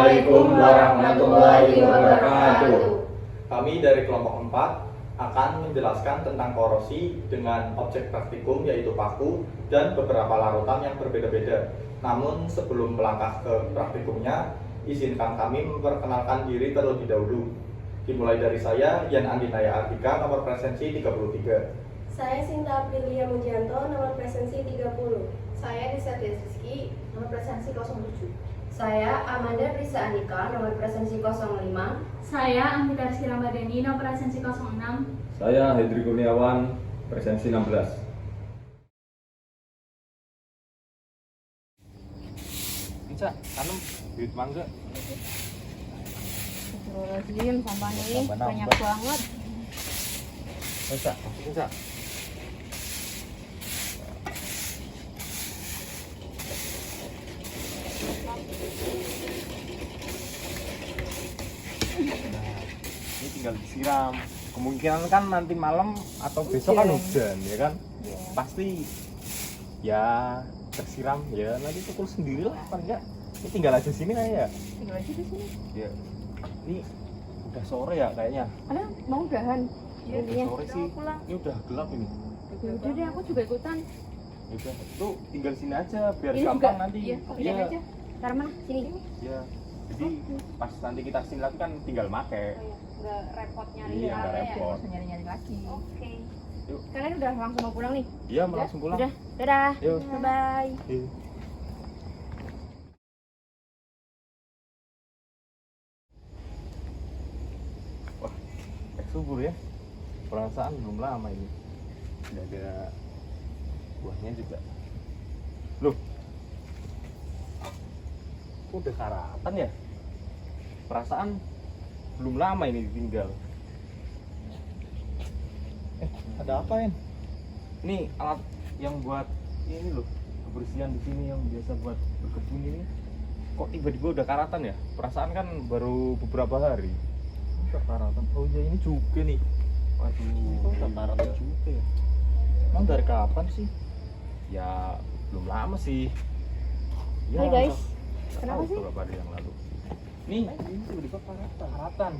Assalamualaikum warahmatullahi wabarakatuh. Kami dari kelompok 4 akan menjelaskan tentang korosi dengan objek praktikum yaitu paku dan beberapa larutan yang berbeda-beda. Namun sebelum melangkah ke praktikumnya, izinkan kami memperkenalkan diri terlebih dahulu. Dimulai dari saya, Yan Andinaya Ardika, nomor presensi 33. Saya Sinta Aprilia Mujianto, nomor presensi 30. Saya Disa Rizky, nomor presensi 07. Saya Amanda Prisa Andika, nomor presensi 05. Saya Amita Rizky Ramadhani, nomor presensi 06. Saya Hendri Kurniawan, presensi 16. Bisa, tanam bibit mangga. Astagfirullahaladzim, sampah nih banyak banget. Bisa. Ini tinggal disiram. Kemungkinan kan nanti malam atau besok kan hujan, ya kan? Pasti ya tersiram ya, nanti pukul sendiri lah, apa enggak? Ini tinggal aja sini lah ya. Tinggal aja di sini. Ya. Ini udah sore ya kayaknya. Ada mau udahan. Udah sore sih. Pulang. Ini udah gelap ini. Ya udah deh, aku juga ikutan. Ya udah, tuh tinggal sini aja biar Ini gampang juga, nanti. Iya, aku lihat aja. Ntar mana? Sini. Ya. Jadi pas nanti kita sini lagi kan tinggal make. Nggak repot nyari Iya, nggak area. repot. Nggak usah nyari-nyari lagi. Oke. Yuk. Kalian udah langsung mau pulang nih? Iya, mau langsung pulang. Udah, dadah. Yuk. Bye-bye. Iya. Wah, subur ya. Perasaan belum lama ini. Udah ada buahnya juga. Loh, kok udah karatan ya? Perasaan belum lama ini ditinggal. Ada apa, En? Ini alat yang buat ini loh, kebersihan di sini yang biasa buat berkebun ini. Kok tiba-tiba udah karatan ya? Perasaan kan baru beberapa hari. Udah karatan. Oh iya, ini juga nih. Waduh, Kok udah karatan juga ya? Emang dari kapan sih? Ya belum lama sih. Ya, Hai guys, nggak kenapa tahu sih? beberapa hari yang lalu. Nih, ini tiba-tiba karatan.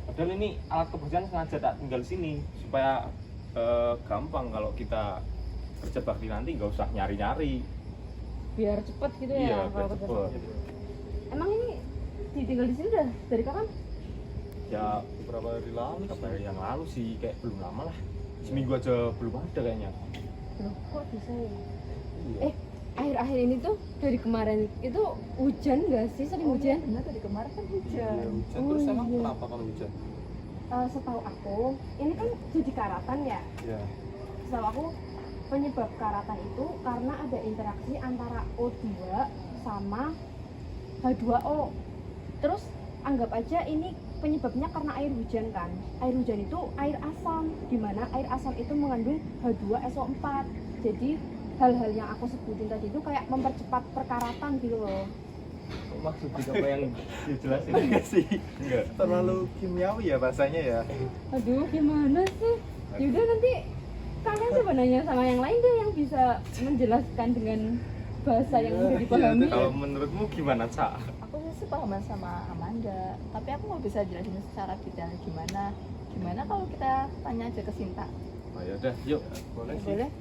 Padahal ini alat kebersihan sengaja tak tinggal sini supaya gampang kalau kita kerja bakti nanti nggak usah nyari-nyari. Biar cepet gitu ya. Iya, kalau biar kerja. cepet. Emang ini ditinggal di sini udah dari kapan? Ya Beberapa hari lalu. beberapa hari yang lalu sih, kayak belum lama lah. Seminggu aja belum ada kayaknya. Loh, kok bisa ya? Iya. Akhir-akhir ini tuh dari kemarin itu hujan nggak sih? Sering hujan? Benar, dari kemarin kan Iya, hujan. hujan. Oh, Terus emang iya. kenapa kalau hujan? Setahu aku, ini kan jadi karatan ya. Iya. Setahu aku penyebab karatan itu karena ada interaksi antara O2 sama H2O. Terus anggap aja ini penyebabnya karena air hujan kan. Air hujan itu air asam, di mana air asam itu mengandung H2SO4. Jadi hal-hal yang aku sebutin tadi itu kayak mempercepat perkaratan gitu loh. Maksudnya apa yang dijelasin? Enggak sih. Enggak. Terlalu kimiawi ya bahasanya ya. Aduh, gimana sih? Yaudah nanti kalian coba nanya sama yang lain deh yang bisa menjelaskan dengan bahasa yang mudah dipahami. Kalau menurutmu gimana, Cak? Aku sih sepahaman sama Amanda, tapi aku nggak bisa jelasin secara detail gimana. Gimana kalau kita tanya aja ke Sinta? Oh ya udah, yuk. Boleh sih. Boleh.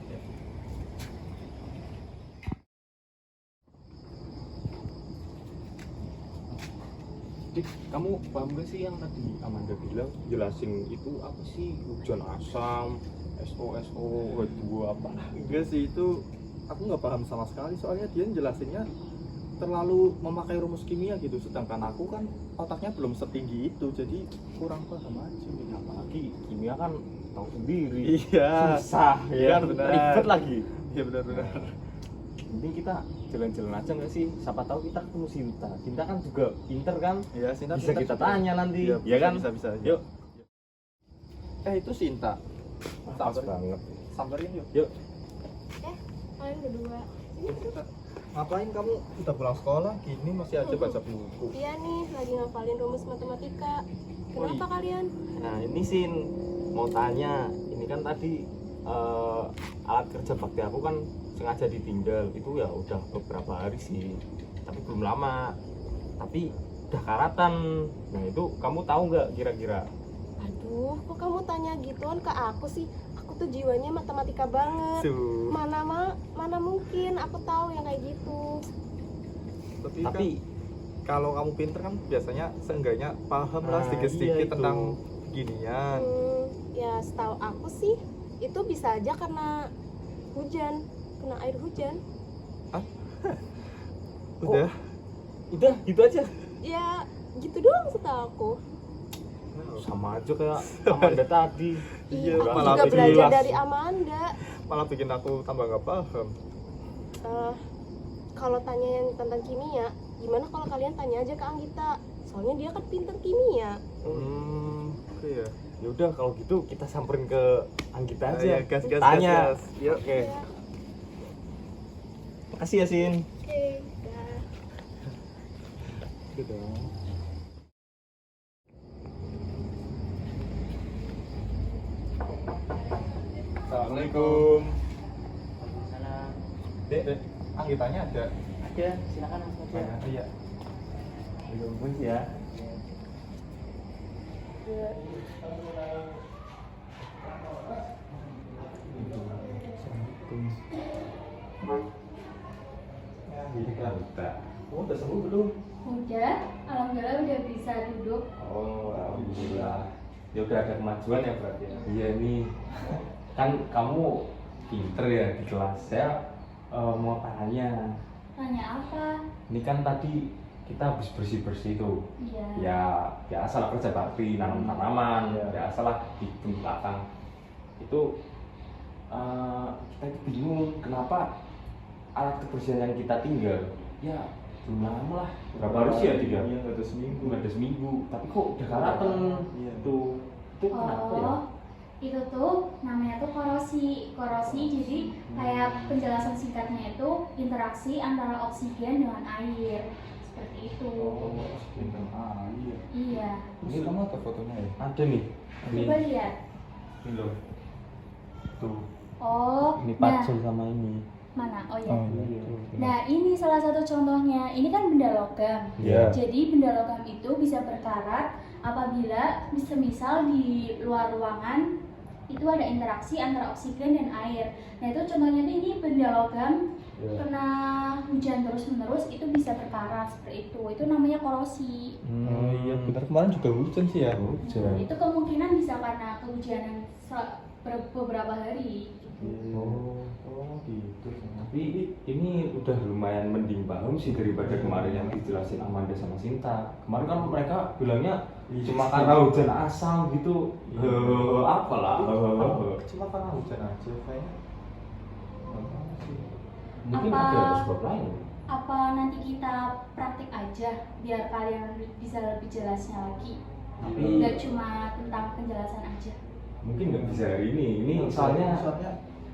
Dik, kamu paham gak sih yang tadi Amanda bilang jelasin itu apa sih hujan asam, SO H2 apa? Enggak sih, itu aku nggak paham sama sekali, soalnya dia jelasinnya terlalu memakai rumus kimia gitu, sedangkan aku kan otaknya belum setinggi itu, jadi kurang paham aja. Apalagi kimia kan tahu sendiri. Iya, Susah, iya, ya kan? benar. Ribet lagi. Iya benar-benar. Mending kita jalan-jalan aja nggak sih? Siapa tahu kita ketemu Sinta. Sinta kan juga pinter kan? Iya, Sinta Bisa kita juga. tanya nanti, Iya, ya kan? Bisa. Yuk. Itu Sinta. Pas banget. Samperin yuk. Yuk. Kalian berdua. Ngapain kamu udah pulang sekolah gini masih aja baca buku? Iya nih, lagi ngafalin rumus matematika. Kenapa kalian? Nah ini Sin mau tanya, ini kan tadi alat kerja bakti aku kan sengaja ditinggal itu ya udah beberapa hari sih, tapi belum lama. Tapi udah karatan. Nah itu kamu tahu nggak kira-kira? Aduh, kok kamu tanya gituan ke aku sih? Aku tuh jiwanya matematika banget. Mana mungkin aku tahu yang kayak gitu. Tapi kalau kamu pinter kan biasanya seenggaknya paham lah sedikit-sedikit iya tentang ginian. Ya setahu aku sih itu bisa aja karena hujan, kena air hujan. Udah gitu aja. Ya gitu doang setahu aku. Sama aja kayak Amanda tadi. Iya, Aku malah juga belajar jelas. dari Amanda. malah bikin aku tambah nggak paham. Kalau tanya yang tentang kimia, gimana kalau kalian tanya aja ke Anggita? Soalnya dia kan pinter kimia. Oke ya. Ya udah kalau gitu kita samperin ke Anggita aja. Ya, gas. Tanya. Yuk. Oke. Makasih ya Sin. Oke, dah. Udah dong. Assalamualaikum. Waalaikumsalam. Dek, Anggitanya ada. Ada, silakan langsung aja. Iya. Tunggu ya. Kamu udah sembuh belum? Udah, alhamdulillah udah bisa duduk. Oh, alhamdulillah. Ya udah ada kemajuan ya berarti. Iya nih. Kan kamu pinter ya di kelas. Saya mau tanya. Tanya apa? Ini kan tadi kita habis bersih-bersih tuh. Iya. Ya biasa lah kerja bakti, nanam tanaman, biasa lah di belakang. Itu kita bingung kenapa alat kebersihan yang kita tinggal ya belum lama lah, berapa hari sih ya? 3? Iya, nggak ada seminggu. Nggak ada seminggu, tapi kok udah karatan. Iya. Itu kenapa ya? Itu tuh namanya tuh korosi. Korosi jadi kayak penjelasan singkatnya itu interaksi antara oksigen dengan air. Seperti itu. Bintang air. Iya. Ini kamu ada fotonya ya? Ada nih. Coba lihat. Ini loh. Tuh. Oh, Ini nah, patsul sama ini. mana? Oh ya. Iya. Nah, ini salah satu contohnya. Ini kan benda logam. Iya. Jadi benda logam itu bisa berkarat apabila misal di luar ruangan itu ada interaksi antara oksigen dan air. Nah, itu contohnya nih, ini benda logam kena hujan terus-menerus itu bisa berkarat seperti itu. Itu namanya korosi. Oh iya, benar kemarin juga hujan sih ya. Itu kemungkinan bisa karena kehujanan beberapa hari. Oh gitu. Tapi ini udah lumayan mending paham sih daripada kemarin yang dijelasin Amanda sama Sinta. Kemarin kan mereka bilangnya cuma karena hujan asam gitu. Apalah. Cuma karena hujan aja kayaknya. Mungkin Apa- ada sebab lain. Apa nanti kita praktik aja biar kalian bisa lebih jelasnya lagi. Tapi Nggak cuma tentang penjelasan aja. mungkin nggak bisa hari ini. Ini soalnya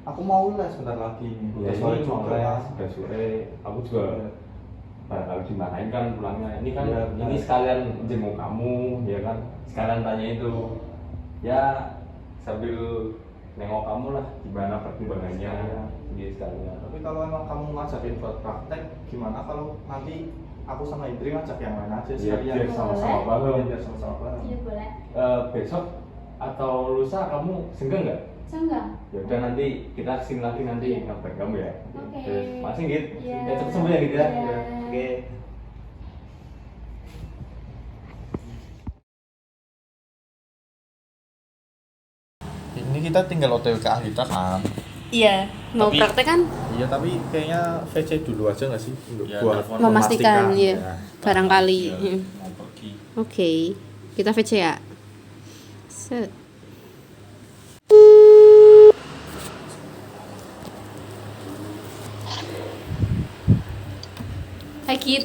aku mau les sebentar lagi. ya Udah sore ini mau juga. les, udah sore. Aku juga barangkali dimarahin kan pulangnya. Ini kan Iya, ini benar. sekalian jenguk kamu, ya kan. Sekalian tanya itu. Ya sambil nengok kamu lah gimana perkembangannya. Iya sekalian. Tapi kalau emang kamu ngajakin buat praktek, gimana kalau nanti aku sama Indri ngajak yang lain aja Iya, sekalian? biar sama-sama paham. Iya, biar sama-sama paham. Iya boleh. Besok atau lusa kamu senggang nggak? Senggang. Ya udah nanti kita kesini lagi nanti ngabarin kamu ya. Oke. Terus masih gitu. Iya. Ya cepet sembuh ya gitu ya. Iya. Oke. Ini kita tinggal OTW ke Anggita kan? Iya, mau Tapi- praktek kan? Iya, tapi kayaknya VC dulu aja nggak sih? Untuk Ya, buat telepon Memastikan, iya. Ya. Barangkali. Iya, Mm. mau pergi. Oke, kita VC ya. Set. Hai Kit,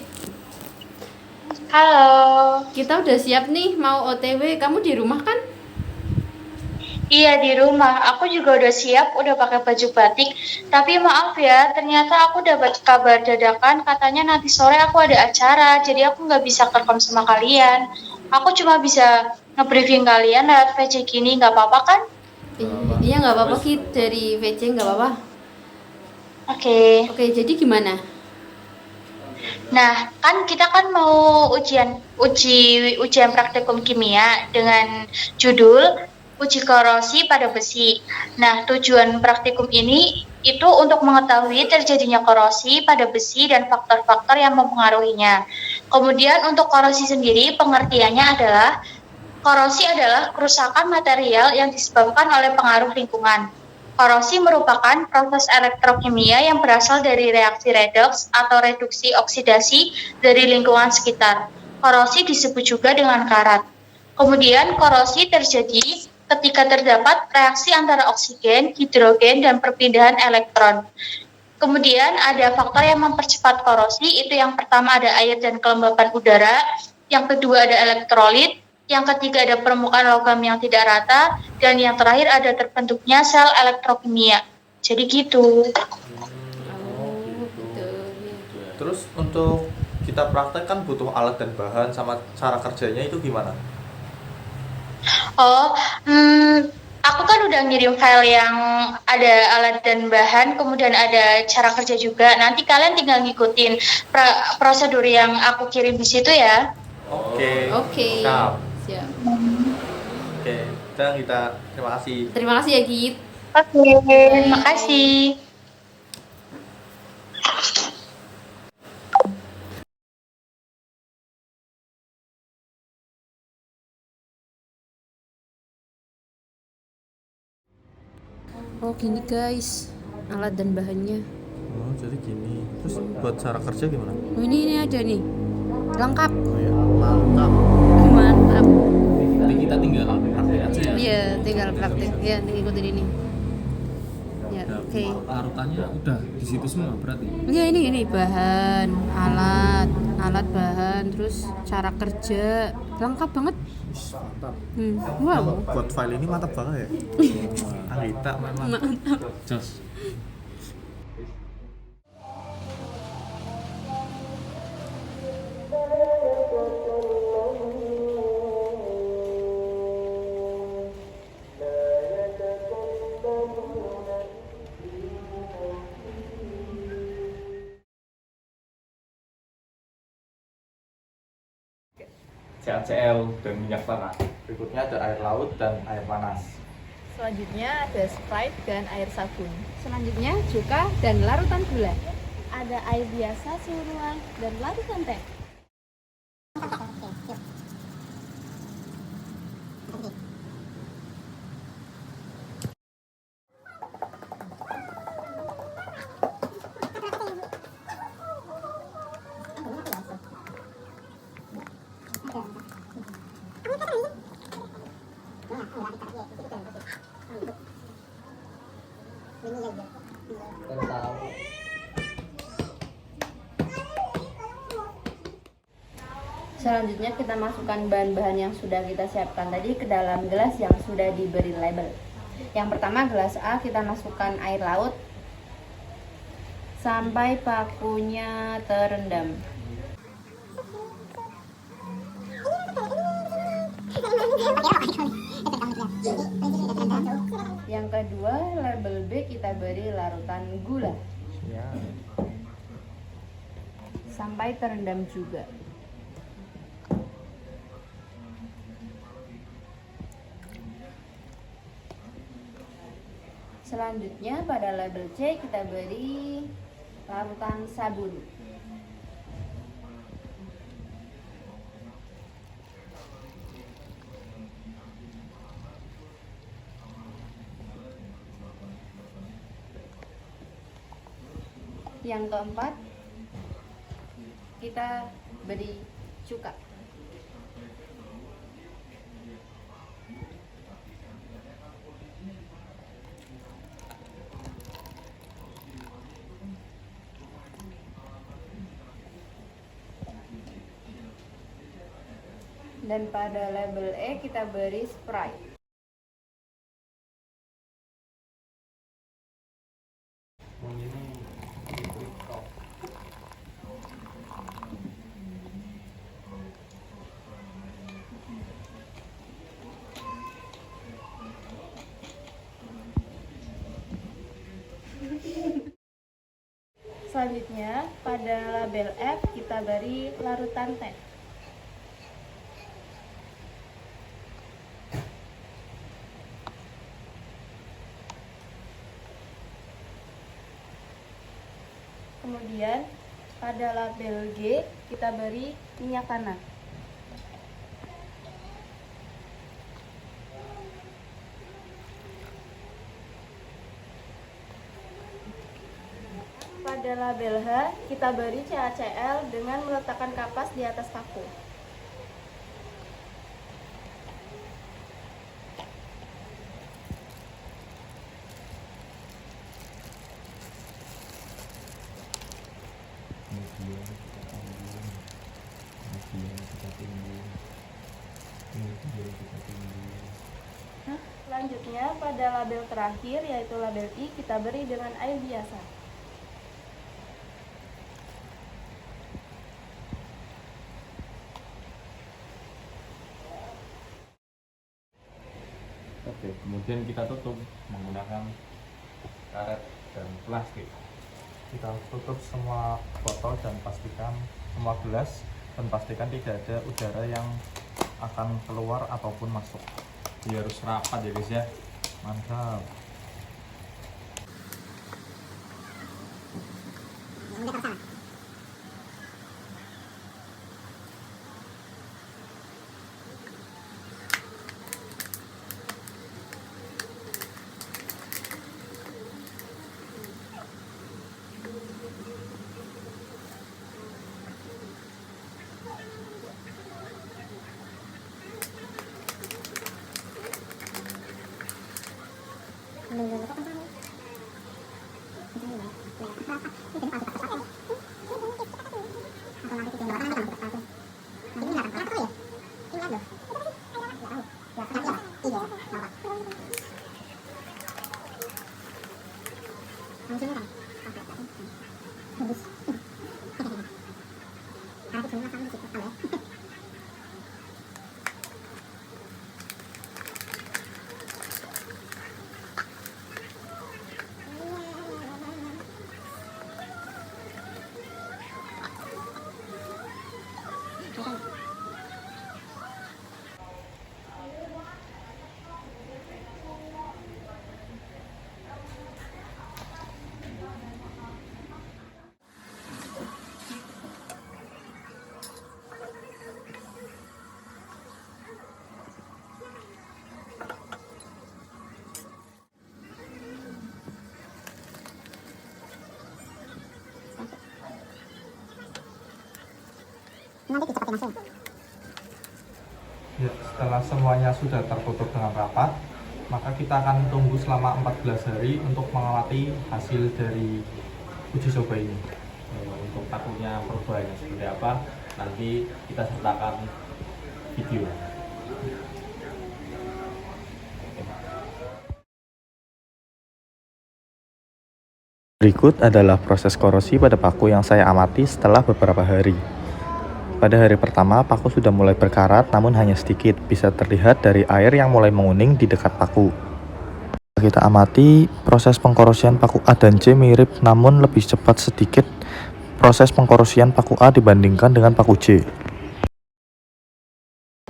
Halo, kita udah siap nih mau OTW. Kamu di rumah kan? iya di rumah. Aku juga udah siap, udah pakai baju batik. Tapi maaf ya, ternyata aku dapat kabar dadakan katanya nanti sore aku ada acara, jadi aku nggak bisa kerekam sama kalian. Aku cuma bisa nge-briefing kalian lewat VC gini, nggak apa-apa kan? Iya nggak apa-apa Kit, dari VC nggak apa-apa. Oke. Oke, jadi gimana? Nah, kan kita kan mau ujian praktikum kimia dengan judul uji korosi pada besi. Nah, tujuan praktikum ini itu untuk mengetahui terjadinya korosi pada besi dan faktor-faktor yang mempengaruhinya. Kemudian untuk korosi sendiri pengertiannya adalah korosi adalah kerusakan material yang disebabkan oleh pengaruh lingkungan. Korosi merupakan proses elektrokimia yang berasal dari reaksi redoks atau reduksi oksidasi dari lingkungan sekitar. Korosi disebut juga dengan karat. Kemudian korosi terjadi ketika terdapat reaksi antara oksigen, hidrogen, dan perpindahan elektron. Kemudian ada faktor yang mempercepat korosi, itu yang pertama ada air dan kelembapan udara, yang kedua ada elektrolit, yang ketiga ada permukaan logam yang tidak rata, dan yang terakhir ada terbentuknya sel elektrokimia. Jadi gitu. Terus untuk kita praktek kan butuh alat dan bahan sama cara kerjanya itu gimana? Oh, aku kan udah ngirim file yang ada alat dan bahan, kemudian ada cara kerja juga. Nanti kalian tinggal ngikutin prosedur yang aku kirim di situ ya. Oke. Siap. Oke, dan kita terima kasih. Terima kasih ya Git. Oke, terima kasih. Oh gini guys, alat dan bahannya. Oh, jadi gini. Terus buat cara kerja gimana? Oh, ini ada nih, lengkap. Oh ya, mantap. Mantap. Nanti kita tinggal praktek aja ya. Iya, tinggal praktek ya, ikutin ini. Ya, oke. Larutannya udah di situ semua berarti. Iya ini bahan, alat bahan, terus cara kerja, lengkap banget. Mantap. Wow. Buat file ini mantap banget ya. Anggita memang. Jos. CaCl dan minyak tanah. Berikutnya ada air laut dan air panas. Selanjutnya ada Sprite dan air sabun. Selanjutnya cuka dan larutan gula. Ada air biasa suhu ruang dan larutan teh. Selanjutnya kita masukkan bahan-bahan yang sudah kita siapkan tadi ke dalam gelas yang sudah diberi label. Yang pertama gelas A kita masukkan air laut sampai pakunya terendam. Yang kedua label B kita beri larutan gula sampai terendam juga. Selanjutnya pada label C kita beri larutan sabun. Yang keempat kita beri cuka. Dan pada label E kita beri Sprite. Selanjutnya, pada label F kita beri larutan teh. Kemudian, pada label G kita beri minyak tanah. Pada label H, kita beri CaCl dengan meletakkan kapas di atas paku. Selanjutnya, pada label terakhir yaitu label I, kita beri dengan air biasa. Oke, kemudian kita tutup menggunakan karet dan plastik. Kita tutup semua botol dan pastikan semua gelas dan pastikan tidak ada udara yang akan keluar ataupun masuk. Dia harus rapat ya guys ya. Mantap. Nanti dicepatin langsung. Ya, setelah semuanya sudah tertutup dengan rapat, maka kita akan tunggu selama 14 hari untuk mengamati hasil dari uji coba ini. Untuk pakunya perubahannya seperti apa, nanti kita sertakan video. Berikut adalah proses korosi pada paku yang saya amati setelah beberapa hari. Pada hari pertama, paku sudah mulai berkarat namun hanya sedikit, bisa terlihat dari air yang mulai menguning di dekat paku. Kita amati proses pengkorosian paku A dan C mirip namun lebih cepat sedikit proses pengkorosian paku A dibandingkan dengan paku C.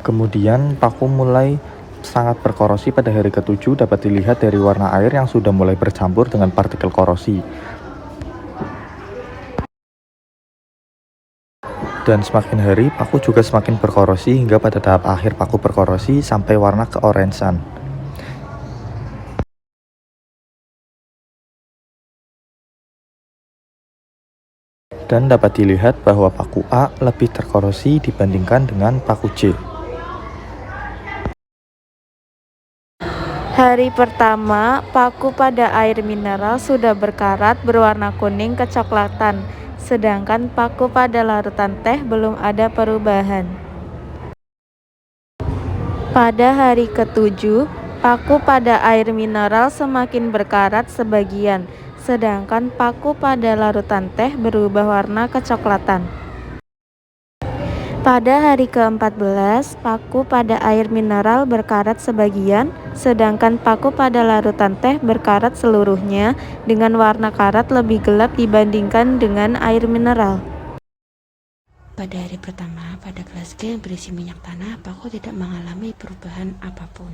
Kemudian paku mulai sangat berkorosi pada hari ke-7 dapat dilihat dari warna air yang sudah mulai bercampur dengan partikel korosi. Dan semakin hari, paku juga semakin berkorosi hingga pada tahap akhir paku berkorosi sampai warna keoransan. Dan dapat dilihat bahwa paku A lebih terkorosi dibandingkan dengan paku C. Hari pertama, paku pada air mineral sudah berkarat berwarna kuning kecoklatan. Sedangkan paku pada larutan teh belum ada perubahan. Pada hari ke-7, paku pada air mineral semakin berkarat sebagian, sedangkan paku pada larutan teh berubah warna kecoklatan. Pada hari ke-14, paku pada air mineral berkarat sebagian, Sedangkan paku pada larutan teh berkarat seluruhnya dengan warna karat lebih gelap dibandingkan dengan air mineral. Pada hari pertama, pada gelas G yang berisi minyak tanah, paku tidak mengalami perubahan apapun.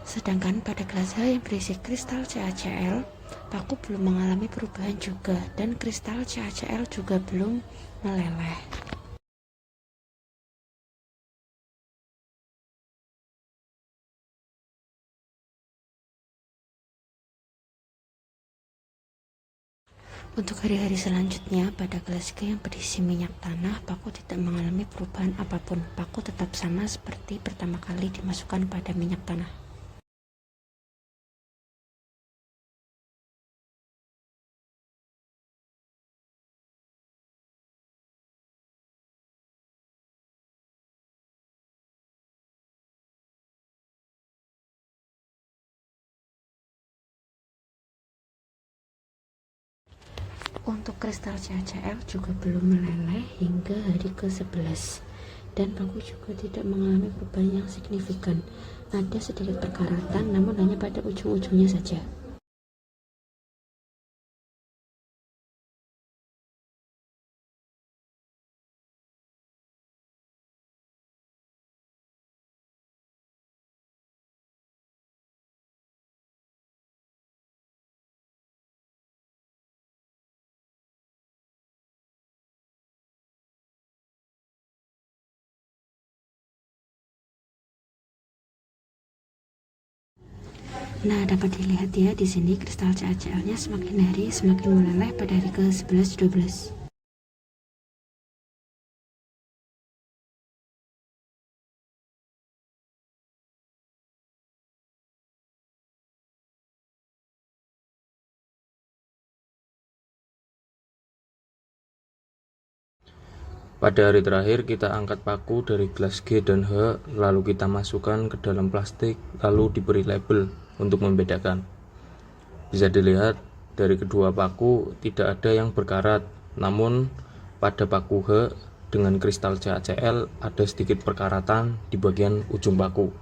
Sedangkan pada gelas H yang berisi kristal CaCl, paku belum mengalami perubahan juga, dan kristal CaCl juga belum meleleh. Untuk hari-hari selanjutnya, pada gelas G yang berisi minyak tanah, paku tidak mengalami perubahan apapun. Paku tetap sama seperti pertama kali dimasukkan pada minyak tanah. Untuk kristal CaCl juga belum meleleh hingga hari ke-11, dan paku juga tidak mengalami perubahan yang signifikan. Ada sedikit perkaratan, namun hanya pada ujung-ujungnya saja. Nah, dapat dilihat ya di sini kristal CaCl-nya semakin hari semakin meleleh pada hari ke-11, 12. Pada hari terakhir kita angkat paku dari gelas G dan H, lalu kita masukkan ke dalam plastik, lalu diberi label untuk membedakan. Bisa dilihat dari kedua paku tidak ada yang berkarat, namun pada paku H dengan kristal CaCl ada sedikit perkaratan di bagian ujung paku.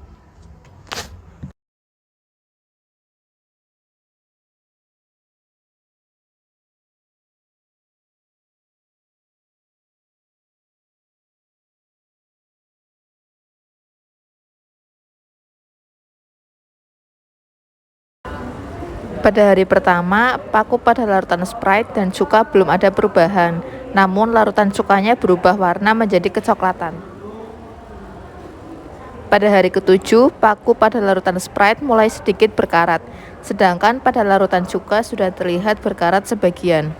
Pada hari pertama, paku pada larutan Sprite dan cuka belum ada perubahan, namun larutan cukanya berubah warna menjadi kecoklatan. Pada hari ke-7, paku pada larutan Sprite mulai sedikit berkarat, sedangkan pada larutan cuka sudah terlihat berkarat sebagian.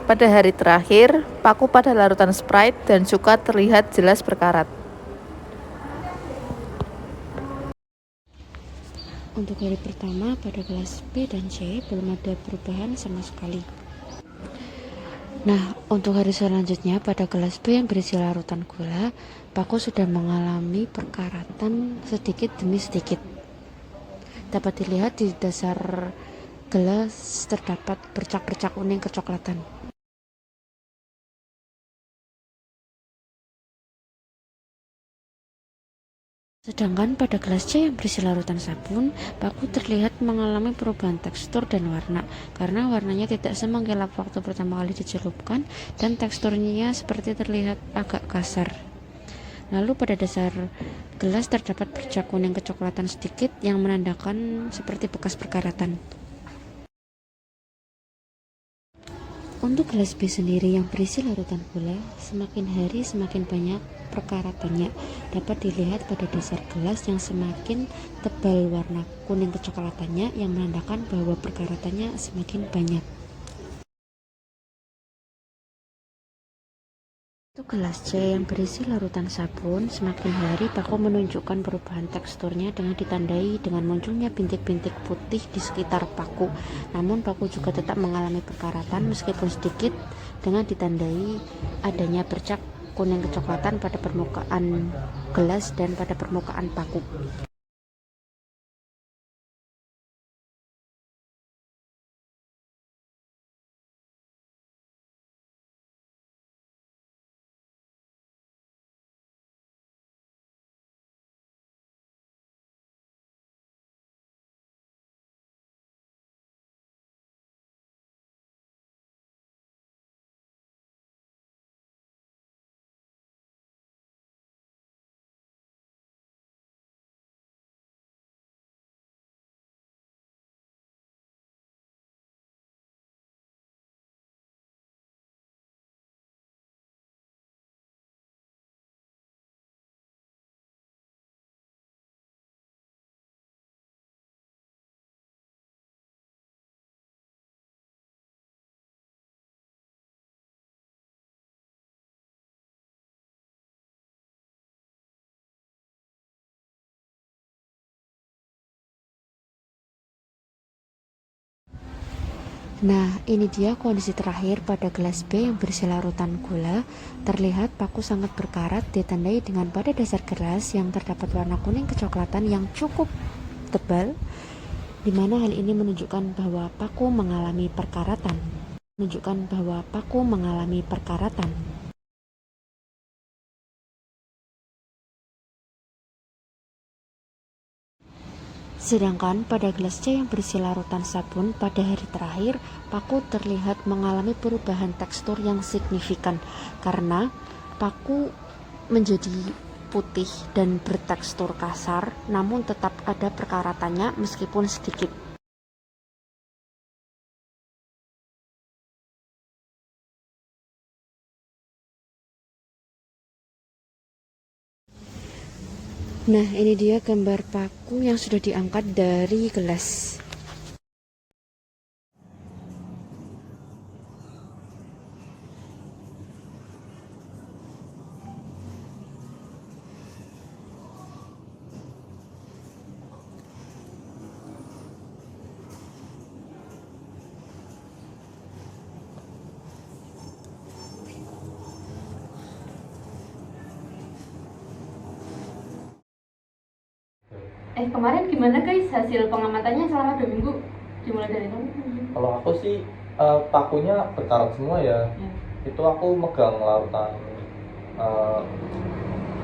Pada hari terakhir, paku pada larutan Sprite dan cuka terlihat jelas berkarat. Untuk hari pertama, pada gelas B dan C belum ada perubahan sama sekali. Nah, untuk hari selanjutnya, pada gelas B yang berisi larutan gula, paku sudah mengalami perkaratan sedikit demi sedikit. Dapat dilihat di dasar gelas terdapat bercak-bercak kuning kecoklatan. Sedangkan pada gelas C yang berisi larutan sabun, paku terlihat mengalami perubahan tekstur dan warna, karena warnanya tidak semengkilap waktu pertama kali dicelupkan dan teksturnya seperti terlihat agak kasar. Lalu pada dasar gelas terdapat bercak kuning kecoklatan sedikit yang menandakan seperti bekas perkaratan. Untuk gelas B sendiri yang berisi larutan gula, semakin hari semakin banyak perkaratannya. Dapat dilihat pada dasar gelas yang semakin tebal warna kuning kecoklatannya yang menandakan bahwa perkaratannya semakin banyak. Untuk gelas C yang berisi larutan sabun, semakin hari paku menunjukkan perubahan teksturnya dengan ditandai dengan munculnya bintik-bintik putih di sekitar paku. Namun paku juga tetap mengalami perkaratan meskipun sedikit dengan ditandai adanya bercak kuning kecoklatan pada permukaan gelas dan pada permukaan paku. Nah, ini dia kondisi terakhir pada gelas B yang berisi larutan gula. Terlihat paku sangat berkarat ditandai dengan pada dasar gelas yang terdapat warna kuning kecoklatan yang cukup tebal, di mana hal ini menunjukkan bahwa paku mengalami perkaratan. Sedangkan pada gelas C yang berisi larutan sabun, pada hari terakhir, paku terlihat mengalami perubahan tekstur yang signifikan karena paku menjadi putih dan bertekstur kasar, namun tetap ada perkaratannya meskipun sedikit. Nah, ini dia gambar paku yang sudah diangkat dari gelas. Kemarin gimana guys hasil pengamatannya selama 2 minggu? Dimulai dari kamu? Kalau aku sih pakunya berkarat semua ya. Itu aku megang larutan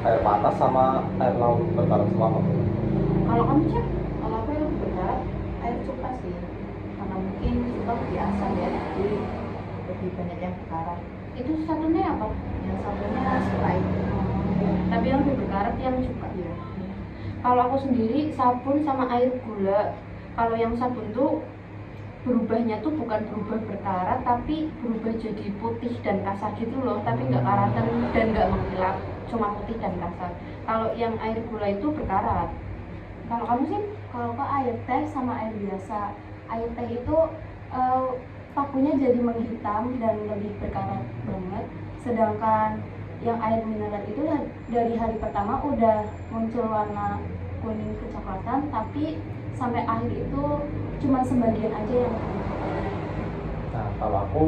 air panas sama air laut berkarat semua. Kalau kamu Cak? Kalau aku yang berkarat air cuka sih, karena mungkin cuka lebih asam ya, jadi lebih banyak yang berkarat. Itu satunya apa? Yang satunya Sprite. Tapi yang lebih berkarat yang cuka ya. Kalau aku sendiri sabun sama air gula. Kalau yang sabun tuh berubahnya tuh bukan berubah berkarat, tapi berubah jadi putih dan kasar gitu loh. Tapi nggak karatan dan nggak mengkilap, cuma putih dan kasar. Kalau yang air gula itu berkarat. Kalau kamu sih? Kalau ke air teh sama air biasa, air teh itu pakunya jadi menghitam dan lebih berkarat banget. Sedangkan yang air mineral itu dari hari pertama udah muncul warna kuning kecoklatan, tapi sampai akhir itu cuma sebagian aja yang. Nah, kalau aku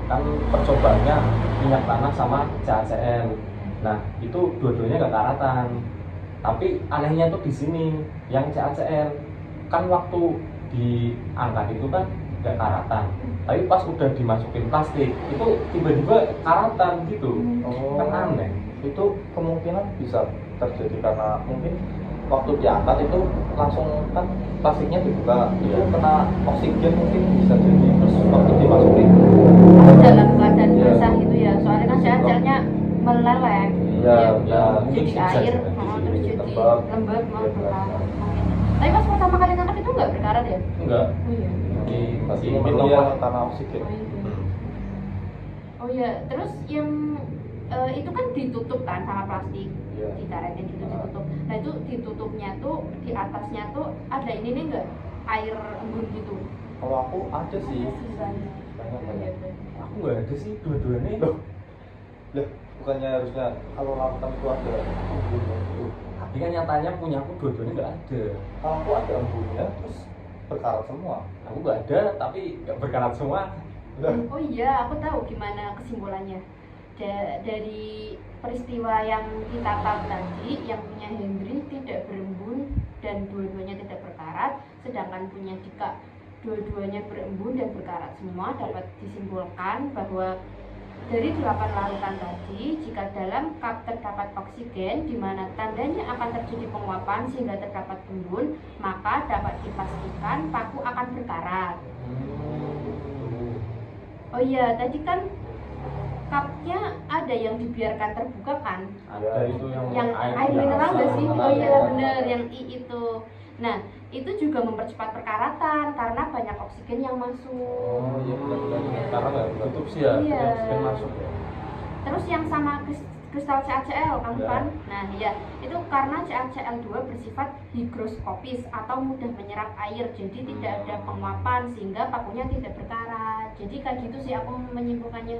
kan percobaannya minyak tanah sama CaCl. Nah, itu dua-duanya gak karatan. Tapi anehnya tuh di sini yang CaCl kan waktu diangkat itu kan gak karatan. Tapi pas udah dimasukin plastik itu tiba-tiba karatan gitu. Kan aneh. Itu kemungkinan bisa terjadi karena mungkin waktu diangkat itu langsung kan plastiknya dibuka, itu kena oksigen mungkin bisa jadi, terus waktu dimasukin dalam keadaan basah gitu ya, soalnya kan CaCl-nya meleleh ya jadi air, terus jadi lembab mau berkarat. Tapi pas pertama kali ngangkat itu nggak berkarat ya? Enggak. Oh iya. Masih minum karena oksigen. Oh iya, terus yang itu kan ditutup kan sama plastik, dikaretin gitu ditutup. Nah itu ditutupnya tuh di atasnya tuh ada ini nih nggak air embun gitu? Kalau aku ada sih. Banyak. Aku nggak ada sih dua-duanya. Loh, bukannya harusnya kalau larutan itu ada embunnya itu? Tapi kan nyatanya punya aku dua-duanya nggak ada. Kalau aku ada embunnya terus berkarat semua. Aku nggak ada tapi nggak berkarat semua. Oh iya, aku tahu gimana kesimpulannya. Dari peristiwa yang kita tahu tadi, yang punya Hendri tidak berembun dan dua-duanya tidak berkarat, sedangkan punya Dika dua-duanya berembun dan berkarat semua. Dapat disimpulkan bahwa dari 8 larutan tadi, jika dalam cup terdapat oksigen di mana tandanya akan terjadi penguapan sehingga terdapat embun, maka dapat dipastikan paku akan berkarat. Oh iya, tadi kan cupnya ada yang dibiarkan terbuka kan? Ada itu yang air mineral nggak sih? Oh iya bener, yang I itu. Nah itu juga mempercepat perkaratan karena banyak oksigen yang masuk. Oh iya benar-benar karena nggak tutup sih ya, iya. Oksigen masuk. Terus yang sama kristal CaCl kan? Nah iya, itu karena CaCl2 bersifat higroskopis atau mudah menyerap air, jadi tidak ada penguapan sehingga pakunya tidak berkarat. Jadi kayak gitu sih aku menyimpulkannya.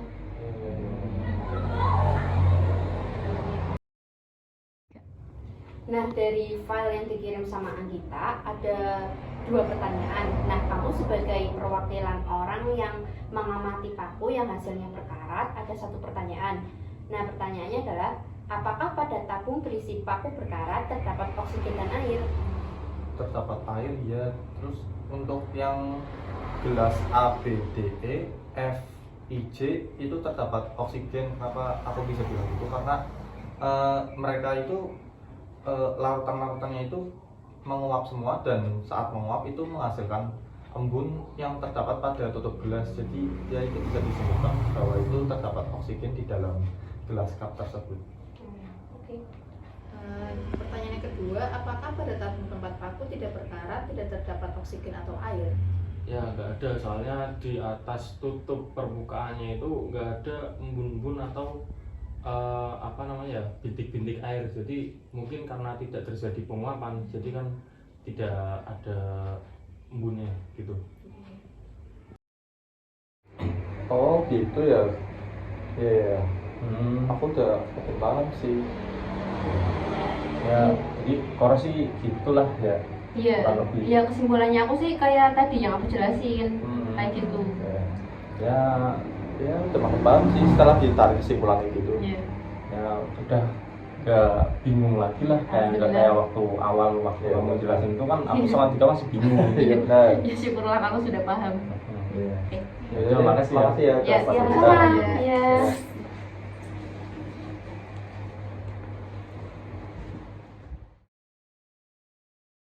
Nah dari file yang dikirim sama Anggita ada 2 pertanyaan. Nah, kamu sebagai perwakilan orang yang mengamati paku yang hasilnya berkarat, ada 1 pertanyaan. Nah, pertanyaannya adalah, apakah pada tabung berisi paku berkarat terdapat oksigen dan air? Terdapat air ya. Terus untuk yang gelas A, B, D, E, F, I, J itu terdapat oksigen. Kenapa aku bisa bilang itu? Karena mereka itu larutan-larutannya itu menguap semua, dan saat menguap itu menghasilkan embun yang terdapat pada tutup gelas. Jadi ya itu bisa disimpulkan bahwa itu terdapat oksigen di dalam gelas cup tersebut. Oke. Pertanyaan yang kedua, apakah pada tabung tempat paku tidak berkarat tidak terdapat oksigen atau air? Ya nggak ada, soalnya di atas tutup permukaannya itu nggak ada embun-embun atau bintik-bintik air. Jadi mungkin karena tidak terjadi penguapan, jadi kan tidak ada embunnya gitu. Oh gitu ya. Iya. Aku udah paham sih. Ya jadi korosi gitulah ya. Iya, kurang lebih. ya kesimpulannya aku sih kayak tadi yang aku jelasin, kayak gitu. Ya udah makin paham sih setelah ditarik kesimpulannya gitu. Iya. Ya udah gak bingung lagi lah, kayak nggak kayak waktu awal kamu jelasin itu kan aku sama Tika masih bingung. Iya benar. Ya syukurlah kamu sudah paham. Iya. Oke. Ya, makasih ya. Makasih ya. Ya, sama-sama. Ya.